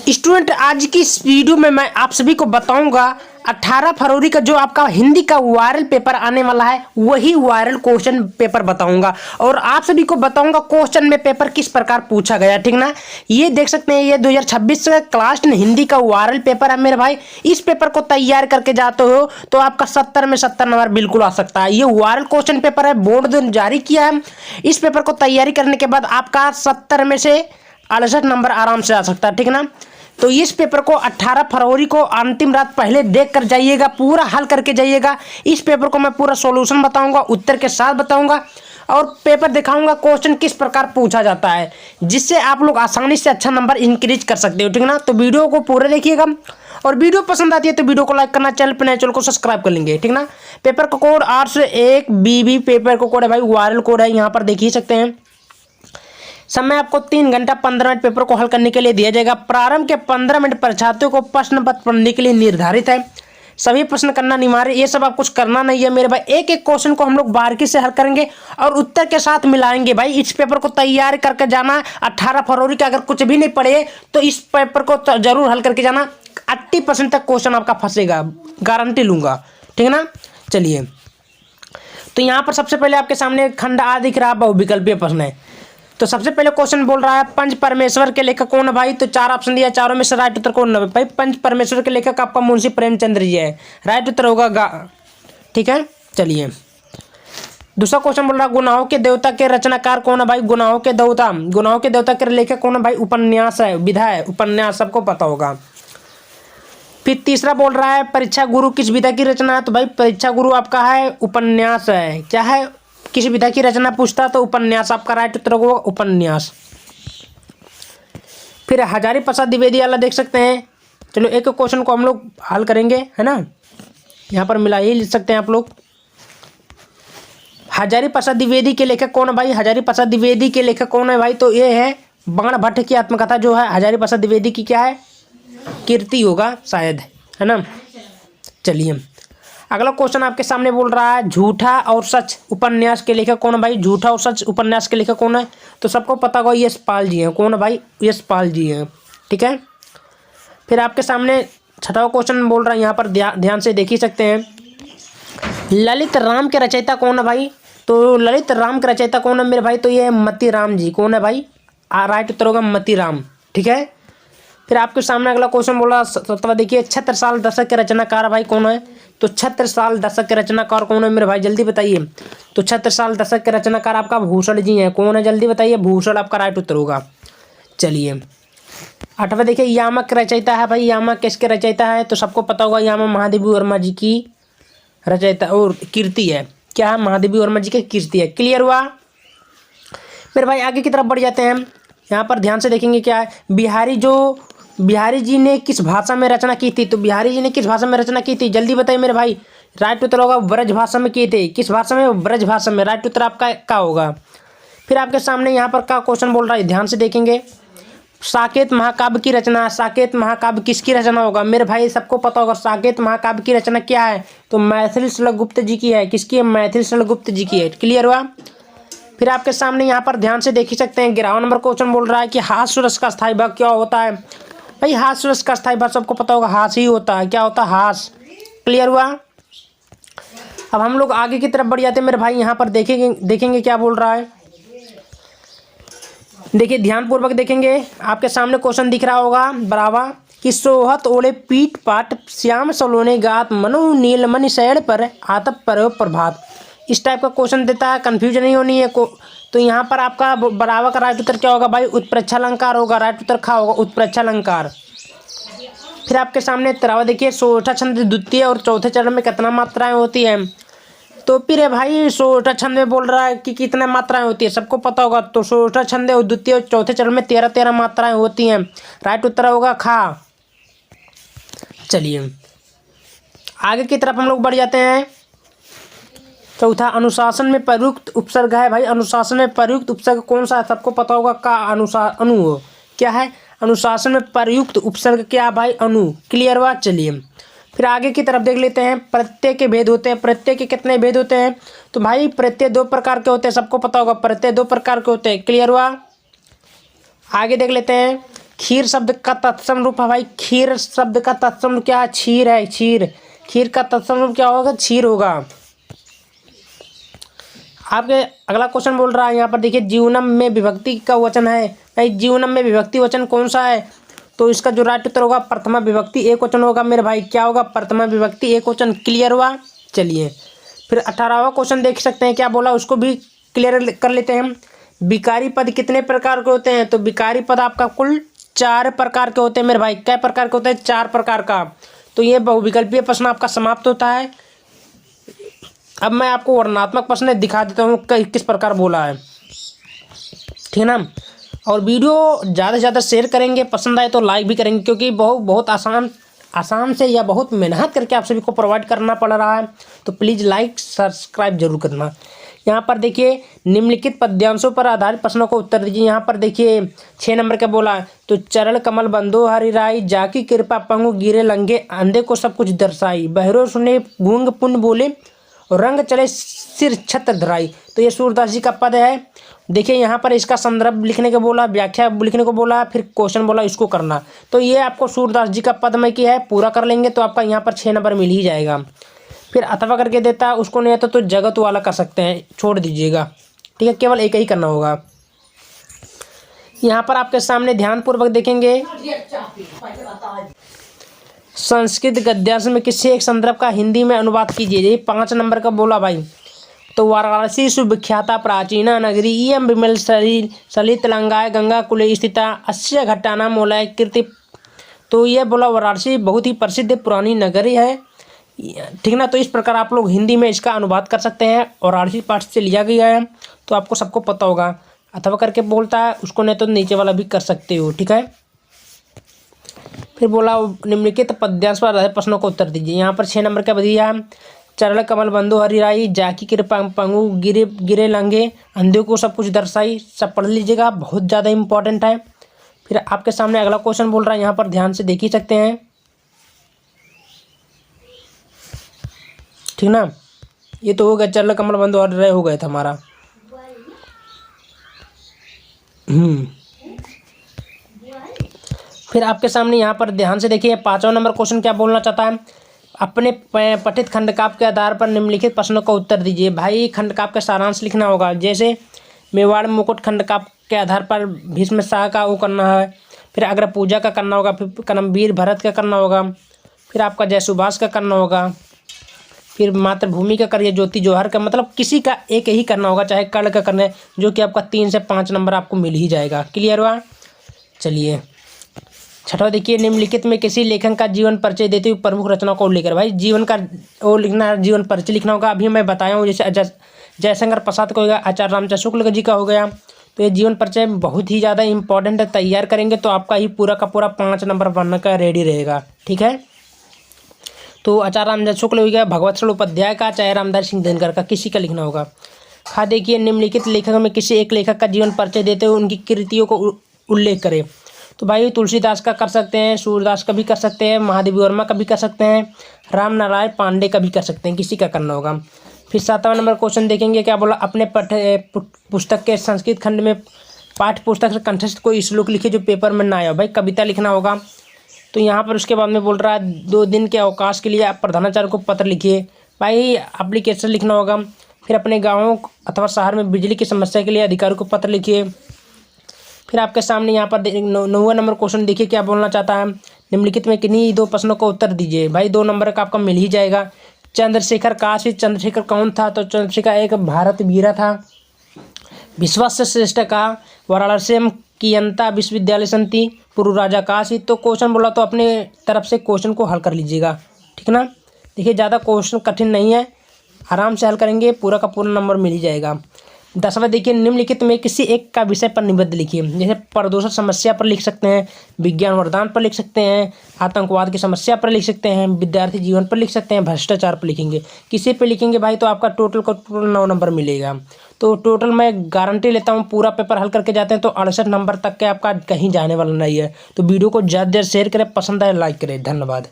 Student, आज की इस वीडियो में मैं आप सभी को बताऊंगा 18 फरवरी का जो आपका हिंदी का वायरल पेपर आने वाला है वही वायरल क्वेश्चन पेपर बताऊंगा और आप सभी को बताऊंगा क्वेश्चन में पेपर किस प्रकार पूछा गया। ठीक ना, ये देख सकते हैं ये 2026 का क्लास 10 हिंदी का वायरल पेपर है मेरे भाई। इस पेपर को तैयार करके जाते हो तो आपका 70 में 70 नंबर बिल्कुल आ सकता है। ये वायरल क्वेश्चन पेपर है, बोर्ड ने जारी किया है। इस पेपर को तैयारी करने के बाद आपका 70 में से 68 नंबर आराम से आ सकता है। ठीक ना, तो इस पेपर को 18 फरवरी को अंतिम रात पहले देख कर जाइएगा, पूरा हल करके जाइएगा। इस पेपर को मैं पूरा सॉल्यूशन बताऊंगा, उत्तर के साथ बताऊंगा और पेपर दिखाऊंगा क्वेश्चन किस प्रकार पूछा जाता है, जिससे आप लोग आसानी से अच्छा नंबर इंक्रीज कर सकते हो। ठीक ना, तो वीडियो को पूरा देखिएगा और वीडियो पसंद आती है तो वीडियो को लाइक करना, चैनल पर नए चैनल को सब्सक्राइब कर लेंगे। ठीक ना, पेपर का कोड 801BB पेपर का कोड है भाई, वायरल कोड है, यहाँ पर देख ही सकते हैं। समय आपको 3 घंटा 15 मिनट पेपर को हल करने के लिए दिया जाएगा। प्रारंभ के 15 मिनट परीक्षार्थियों को प्रश्न पत्र पढ़ने के लिए निर्धारित है। सभी प्रश्न करना अनिवार्य, ये सब आप कुछ करना नहीं है मेरे भाई। एक एक क्वेश्चन को हम लोग बारीकी से हल करेंगे और उत्तर के साथ मिलाएंगे भाई। इस पेपर को तैयार करके जाना 18 फरवरी का। अगर कुछ भी नहीं पढ़े तो इस पेपर को जरूर हल करके जाना। 80% तक क्वेश्चन आपका फंसेगा, गारंटी लूंगा। ठीक है ना, चलिए तो यहाँ पर सबसे पहले आपके सामने खंड आ दिख रहा है, बहुविकल्पीय प्रश्न है। तो सबसे पहले क्वेश्चन बोल रहा है पंच परमेश्वर के लेखक कौन है भाई। तो 4 ऑप्शन दिया, चारों में से राइट उत्तर कौन है भाई। पंच परमेश्वर के लेखक आपका मुंशी प्रेमचंद्र जी है, राइट उत्तर होगा ठीक है। चलिए दूसरा क्वेश्चन बोल रहा है गुनाहों के देवता के रचनाकार कौन है भाई। गुनाहों के देवता के लेखक कौन है भाई। उपन्यास है, विधा है, उपन्यास सबको पता होगा। फिर तीसरा बोल रहा है परीक्षा गुरु किस विधा की रचना है। तो भाई परीक्षा गुरु आपका है उपन्यास है, क्या है, किस विधा की रचना पूछता तो उपन्यास आपका राइट उत्तर होगा उपन्यास। फिर हजारी प्रसाद द्विवेदी वाला देख सकते हैं। चलो एक क्वेश्चन को हम लोग हल करेंगे, है ना, यहाँ पर मिला ही लिख सकते हैं आप लोग। हजारी प्रसाद द्विवेदी के लेखक कौन है भाई। हजारी प्रसाद द्विवेदी के लेखक कौन है भाई। तो ये है बाण भट्ट की आत्मकथा जो है हजारी प्रसाद द्विवेदी की, क्या है, कीर्ति होगा शायद, है ना। चलिए अगला क्वेश्चन आपके सामने बोल रहा है झूठा और सच उपन्यास के लेखक कौन है भाई। झूठा और सच उपन्यास के लेखक कौन है। तो सबको पता होगा यशपाल जी हैं। कौन है भाई, यशपाल जी हैं, ठीक है। फिर आपके सामने छठा क्वेश्चन बोल रहा है, यहाँ पर ध्यान से देख ही सकते हैं। ललित राम के रचयिता कौन है भाई। तो ललित राम के रचयिता कौन है मेरे भाई। तो ये मती राम जी, कौन है भाई, राइट उत्तर होगा मती राम, ठीक है। फिर आपके सामने अगला क्वेश्चन बोला सत्रवा, देखिए छत्रसाल दशक के रचनाकार भाई कौन है। तो छत्रसाल दशक के रचनाकार कौन है मेरे भाई, जल्दी बताइए। तो छत्रसाल दशक के रचनाकार आपका भूषण जी हैं। कौन है, जल्दी बताइए। भूषण आपका राइट उत्तर होगा। चलिए 8वां देखिए यामक रचयिता है भाई। यामक किसके रचयिता है। तो सबको पता होगा यामक महादेवी वर्मा जी की रचयिता और कीर्ति है, क्या है, महादेवी वर्मा जी की कीर्ति है। क्लियर हुआ मेरे भाई। आगे की तरफ बढ़ जाते हैं। यहाँ पर ध्यान से देखेंगे क्या है, बिहारी जी ने किस भाषा में रचना की थी। तो बिहारी जी ने किस भाषा में रचना की थी, जल्दी बताइए मेरे भाई। राइट उत्तर होगा ब्रज भाषा में किए थे। किस भाषा में, ब्रज भाषा में, राइट उत्तर आपका क्या होगा। फिर आपके सामने यहाँ पर क्या क्वेश्चन बोल रहा है, ध्यान से देखेंगे। साकेत महाकाव्य की रचना, साकेत महाकाव्य किसकी रचना होगा मेरे भाई, सबको पता होगा साकेत महाकाव्य की रचना क्या है। तो मैथिली श्लोकगुप्त जी की है। किसकी है, मैथिली श्लोकगुप्त जी की है। क्लियर हुआ। फिर आपके सामने यहाँ पर ध्यान से देख ही सकते हैं 11वां नंबर क्वेश्चन बोल रहा है कि हास्य रस का स्थायी भाग क्या होता है भाई। हास्य रस का स्थायी भाग सबको पता होगा हास ही होता है, क्या होता है, हास। क्लियर हुआ। अब हम लोग आगे की तरफ बढ़ जाते हैं मेरे भाई। यहाँ पर देखेंगे क्या बोल रहा है, देखिए ध्यानपूर्वक देखेंगे। आपके सामने क्वेश्चन दिख रहा होगा बराबर कि सोहत ओले पीठ पाट श्याम सलोने गात मनु नीलमणि शैल पर आतप पर प्रभात। इस टाइप का क्वेश्चन देता है, कंफ्यूजन नहीं होनी है को। तो यहाँ पर आपका बराबर का राइट उत्तर क्या होगा भाई, उत्प्रेक्षालंकार होगा। राइट उत्तर खा होगा उत्प्रेक्षालंकार। फिर आपके सामने 13वां देखिए सोठा छंद द्वितीय और चौथे चरण में कितना मात्राएं होती है। तो फिर भाई सोठा छंद में बोल रहा है कि कितने मात्राएं होती है, सबको पता होगा। तो सोठा छंद और द्वितीय और चौथे चरण में 13 मात्राएं होती हैं। राइट उत्तर होगा खा। चलिए आगे की तरफ हम लोग बढ़ जाते हैं। चौथा अनुशासन में प्रयुक्त उपसर्ग है भाई। अनुशासन में प्रयुक्त उपसर्ग कौन सा है, सबको पता होगा का अनु हो, क्या है, अनुशासन में प्रयुक्त उपसर्ग क्या भाई, अनु। क्लियर हुआ। चलिए फिर आगे की तरफ देख लेते हैं। प्रत्यय के भेद होते हैं। प्रत्यय के कितने भेद होते हैं। तो भाई प्रत्यय 2 प्रकार के होते हैं, सबको पता होगा प्रत्यय 2 प्रकार के होते हैं। क्लियर हुआ। आगे देख लेते हैं खीर शब्द का तत्सम रूप है भाई, खीर शब्द का तत्सम रूप क्या है? क्षीर है, क्षीर। खीर का तत्सम रूप क्या होगा? क्षीर होगा। आपके अगला क्वेश्चन बोल रहा है यहाँ पर देखिए, जीवनम में विभक्ति का वचन है भाई, जीवनम में विभक्ति वचन कौन सा है? तो इसका जो राइट उत्तर होगा प्रथमा विभक्ति एक वचन होगा मेरे भाई। क्या होगा? प्रथमा विभक्ति एक वचन। क्लियर हुआ? चलिए फिर 18वां क्वेश्चन देख सकते हैं, क्या बोला उसको भी क्लियर कर लेते हैं। विकारी पद कितने प्रकार के होते हैं? तो विकारी पद आपका कुल 4 प्रकार के होते हैं मेरे भाई। क्या प्रकार के होते हैं? 4 प्रकार का। तो ये बहुविकल्पीय प्रश्न आपका समाप्त होता है। अब मैं आपको वर्णनात्मक प्रश्न दिखा देता हूँ किस प्रकार बोला है, ठीक है ना। और वीडियो ज़्यादा से ज़्यादा शेयर करेंगे, पसंद आए तो लाइक भी करेंगे, क्योंकि बहुत आसान से या बहुत मेहनत करके आप सभी को प्रोवाइड करना पड़ रहा है। तो प्लीज़ लाइक सब्सक्राइब जरूर करना। यहाँ पर देखिए, निम्नलिखित पद्यांशों पर आधारित प्रश्नों को उत्तर दीजिए। यहाँ पर देखिए 6 नंबर का बोला, तो चरण कमल बंधो हरिराई, जाकी कृपा पंगु गिरे लंगे, अंधे को सब कुछ दर्शाई, बहरो सुने गूंग पुण्य बोले, और रंग चले सिर छत्र धराई। तो ये सूरदास जी का पद है। देखिए यहाँ पर इसका संदर्भ लिखने को बोला, व्याख्या लिखने को बोला, फिर क्वेश्चन बोला इसको करना। तो ये आपको सूरदास जी का पद में किया है, पूरा कर लेंगे तो आपका यहाँ पर 6 नंबर मिल ही जाएगा। फिर अथवा करके देता है, उसको नहीं आता तो जगत वाला कर सकते हैं, छोड़ दीजिएगा, ठीक है, केवल एक ही करना होगा। यहाँ पर आपके सामने ध्यानपूर्वक देखेंगे, संस्कृत गद्यांश में किसी एक संदर्भ का हिंदी में अनुवाद कीजिए। ये 5 नंबर का बोला भाई। तो वाराणसी सुविख्याता प्राचीना नगरी, इयं विमल सलित लंगाय गंगा कुले स्थिता, अस्य घट्टानाम मोलय कीर्ति। तो ये बोला वाराणसी बहुत ही प्रसिद्ध पुरानी नगरी है, ठीक ना। तो इस प्रकार आप लोग हिंदी में इसका अनुवाद कर सकते हैं, और वाराणसी पाठ से लिया गया है, तो आपको सबको पता होगा। अथवा करके बोलता है, उसको नहीं तो नीचे वाला भी कर सकते हो, ठीक है। फिर बोला निम्नलिखित पद्यांश पर आधारित प्रश्नों को उत्तर दीजिए। यहाँ पर 6 नंबर का दिया है, चरण कमल बंधु हरिराई, जाकी कृपा पंगु गिरे गिरे लंगे, अंधे को सब कुछ दर्शाई। सब पढ़ लीजिएगा, बहुत ज़्यादा इंपॉर्टेंट है। फिर आपके सामने अगला क्वेश्चन बोल रहा है, यहाँ पर ध्यान से देख ही सकते हैं, ठीक ना। ये तो हो गया, चरण कमल बंधु हरिराई हो गया था हमारा। फिर आपके सामने यहाँ पर ध्यान से देखिए, 5वां नंबर क्वेश्चन क्या बोलना चाहता है, अपने पठित खंडकाव्य के आधार पर निम्नलिखित प्रश्नों का उत्तर दीजिए। भाई खंडकाव्य का सारांश लिखना होगा, जैसे मेवाड़ मुकुट खंडकाव्य के आधार पर भीष्म शाह का वो करना है, फिर अग्र पूजा का करना होगा, फिर कर्मवीर भरत का करना होगा, फिर आपका जय सुभाष का करना होगा, फिर मातृभूमि का करिए, ज्योति जौहर का, मतलब किसी का एक ही करना होगा, चाहे कर्ण का करना है, जो कि आपका 3 से 5 नंबर आपको मिल ही जाएगा। क्लियर हुआ? चलिए 6वां देखिए, निम्नलिखित में किसी लेखन का जीवन परिचय देते हुए प्रमुख रचना को उल्लेख करें। भाई जीवन का वो लिखना है, जीवन परिचय लिखना होगा। अभी मैं बताया हूँ, जैसे जयशंकर प्रसाद का हो गया, आचार्य रामचंद्र शुक्ल जी का हो गया। तो ये जीवन परिचय बहुत ही ज़्यादा इंपॉर्टेंट है, तैयार करेंगे तो आपका ही पूरा का पूरा 5 नंबर बनने का रेडी रहेगा, ठीक है। तो आचार्य रामचंद्र शुक्ल हो गया, भगवत श्री उपाध्याय का, चाहे रामदास सिंह दिनकर का, किसी का लिखना होगा। खा देखिए, निम्नलिखित लेखक में किसी एक लेखक का जीवन परिचय देते हुए उनकी कृतियों को उल्लेख करें। तो भाई तुलसीदास का कर सकते हैं, सूरदास का भी कर सकते हैं, महादेवी वर्मा का भी कर सकते हैं, राम नारायण पांडे का भी कर सकते हैं, किसी का करना होगा। फिर 7वां नंबर क्वेश्चन देखेंगे, क्या बोला, अपने पुस्तक के संस्कृत खंड में पाठ्य पुस्तक से कंठस्थ कोई श्लोक लिखे जो पेपर में ना आया। भाई कविता लिखना होगा। तो यहाँ पर उसके बाद में बोल रहा है 2 दिन के अवकाश के लिए आप प्रधानाचार्य को पत्र लिखिए। भाई एप्लीकेशन लिखना होगा। फिर अपने गाँव अथवा शहर में बिजली की समस्या के लिए अधिकारी को पत्र लिखिए। फिर आपके सामने यहाँ पर 9वां नंबर क्वेश्चन देखिए, क्या बोलना चाहता है, निम्नलिखित में किन्हीं 2 प्रश्नों का उत्तर दीजिए। भाई 2 नंबर का आपका मिल ही जाएगा। चंद्रशेखर काशी, चंद्रशेखर कौन था? तो चंद्रशेखर एक भारत वीरा था। विश्वास से श्रेष्ठ का वाराणसी कियंता विश्वविद्यालय संति पूर्व राजा काशी। तो क्वेश्चन बोला तो अपने तरफ से क्वेश्चन को हल कर लीजिएगा, ठीक ना। देखिए ज़्यादा क्वेश्चन कठिन नहीं है, आराम से हल करेंगे, पूरा का पूरा नंबर मिल ही जाएगा। 10वां देखिए, निम्नलिखित में किसी एक का विषय पर निबंध लिखिए। जैसे प्रदूषण समस्या पर लिख सकते हैं, विज्ञान वरदान पर लिख सकते हैं, आतंकवाद की समस्या पर लिख सकते हैं, विद्यार्थी जीवन पर लिख सकते हैं, भ्रष्टाचार पर लिखेंगे। किसी पे लिखेंगे भाई तो आपका टोटल को 9 नंबर मिलेगा। तो टोटल मैं गारंटी लेता हूँ, पूरा पेपर हल करके जाते हैं तो 68 नंबर तक के आपका कहीं जाने वाला नहीं है। तो वीडियो को ज़्यादा शेयर करें, पसंद आए लाइक करें। धन्यवाद।